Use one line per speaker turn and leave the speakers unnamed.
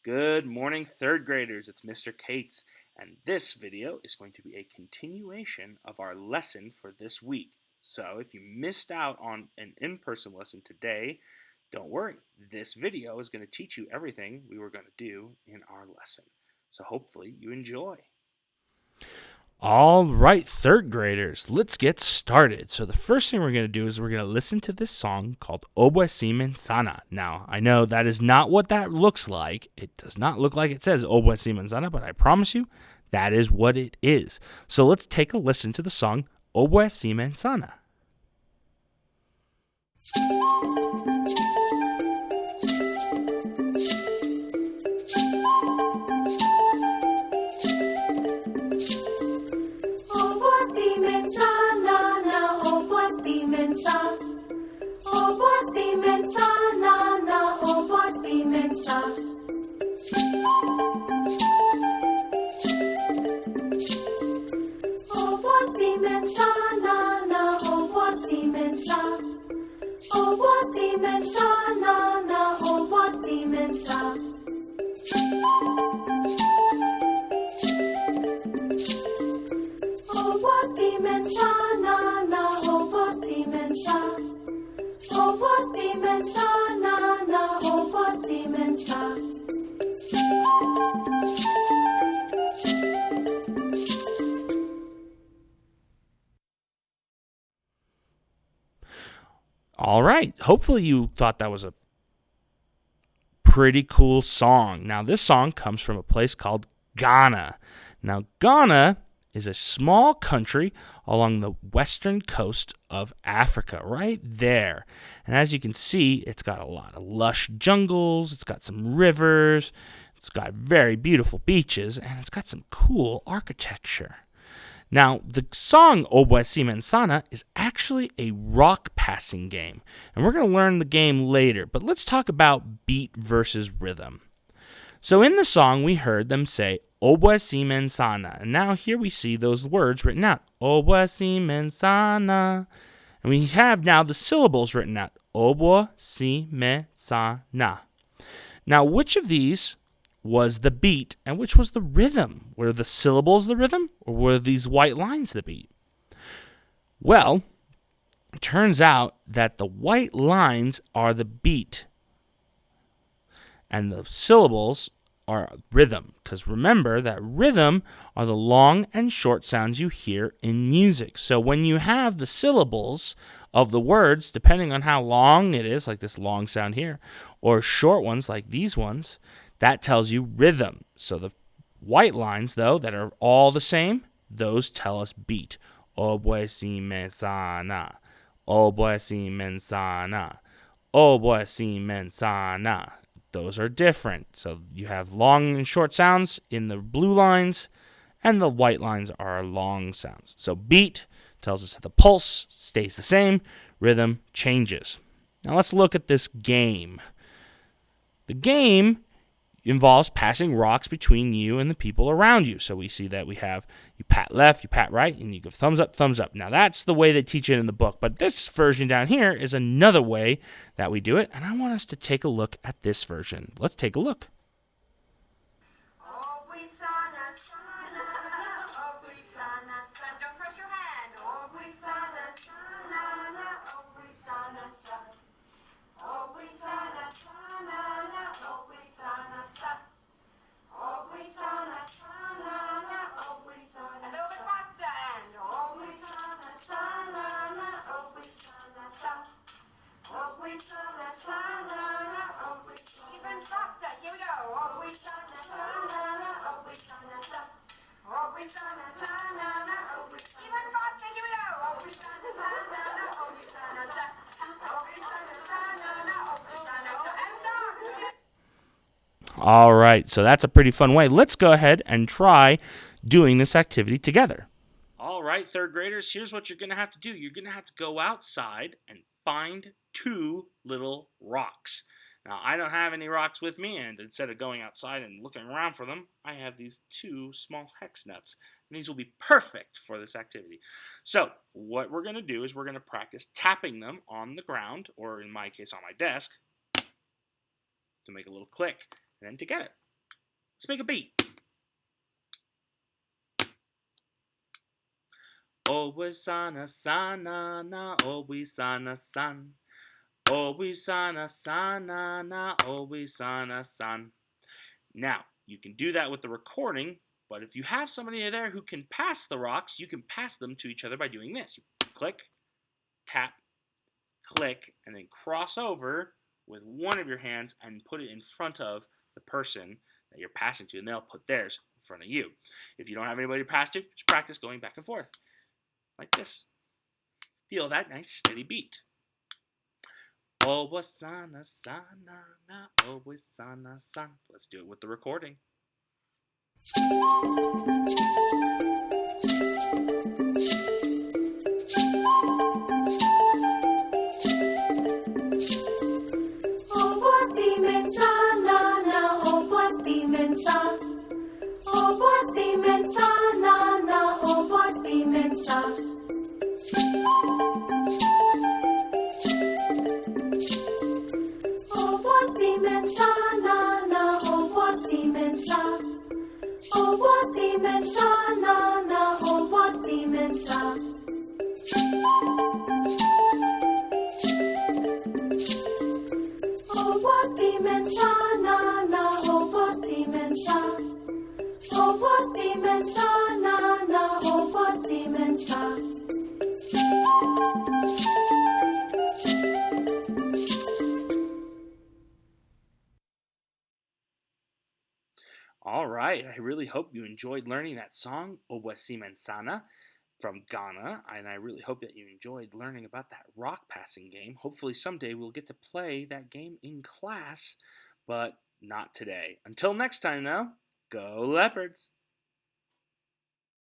Good morning, third graders. It's Mr. Cates, and this video is going to be a continuation of our lesson for this week. So if you missed out on an in-person lesson today, don't worry. This video is going to teach you everything we were going to do in our lesson. So hopefully you enjoy.
All right, third graders, let's get started. So the first thing we're going to do is we're going to listen to this song called Oboe Si Mensana. Now, I know that is not what that looks like. It does not look like it says Oboe Si Mensana, but I promise you that is what it is. So let's take a listen to the song Oboe Si Mensana. All right, hopefully you thought that was a pretty cool song. Now, this song comes from a place called Ghana. Now, Ghana is a small country along the western coast of Africa, right there. And as you can see, it's got a lot of lush jungles, it's got some rivers, it's got very beautiful beaches, and it's got some cool architecture. Now, the song Oboe Si Mensana is actually a rock passing game, and we're going to learn the game later, but let's talk about beat versus rhythm. So in the song, we heard them say Oboe Si Mensana, and now here we see those words written out, Oboe Si Mensana, and we have now the syllables written out, Oboe Si Mensana. Now, which of these was the beat and which was the rhythm? Were the syllables the rhythm, or were these white lines the beat? Well, it turns out that the white lines are the beat and the syllables are rhythm, because remember that rhythm are the long and short sounds you hear in music. So when you have the syllables of the words, depending on how long it is, like this long sound here, or short ones like these ones, that tells you rhythm. So the white lines, though, that are all the same, those tell us beat. Oboe si mensana. Oboe si mensana. Oboe si mensana. Those are different. So you have long and short sounds in the blue lines, and the white lines are long sounds. So beat tells us that the pulse stays the same, rhythm changes. Now let's look at this game. The game involves passing rocks between you and the people around you. So we see that we have you pat left, you pat right, and you give thumbs up, thumbs up. Now that's the way they teach it in the book, but this version down here is another way that we do it, and I want us to take a look at this version. Let's take a look.
Even softer, here we go. Even faster, here we go.
All right, so that's a pretty fun way. Let's go ahead and try doing this activity together.
All right, third graders, here's what you're going to have to do. You're going to have to go outside and find two little rocks. Now, I don't have any rocks with me, and instead of going outside and looking around for them, I have these two small hex nuts. And these will be perfect for this activity. So, what we're going to do is we're going to practice tapping them on the ground, or in my case on my desk, to make a little click, and then together. Let's make a beat. Obi sana sana na obi sana san. Obi sana sana na obi sana san. Now, you can do that with the recording, but if you have somebody there who can pass the rocks, you can pass them to each other by doing this. You click, tap, click, and then cross over with one of your hands and put it in front of the person that you're passing to, and they'll put theirs in front of you. If you don't have anybody to pass to, just practice going back and forth. Like this. Feel that nice steady beat. Obi sana sana na obi sana san. Let's do it with the recording.
Obi simensa na na obi simensa. Obi simensa na na obi simensa. Simensa na na obo simensa. Obo simensa na na obo simensa. Obo simensa na na obo simensa. Obo simensa na na obo simensa.
All right, I really hope you enjoyed learning that song, Obi Simensana, from Ghana, and I really hope that you enjoyed learning about that rock passing game. Hopefully someday we'll get to play that game in class, but not today. Until next time, though, go Leopards!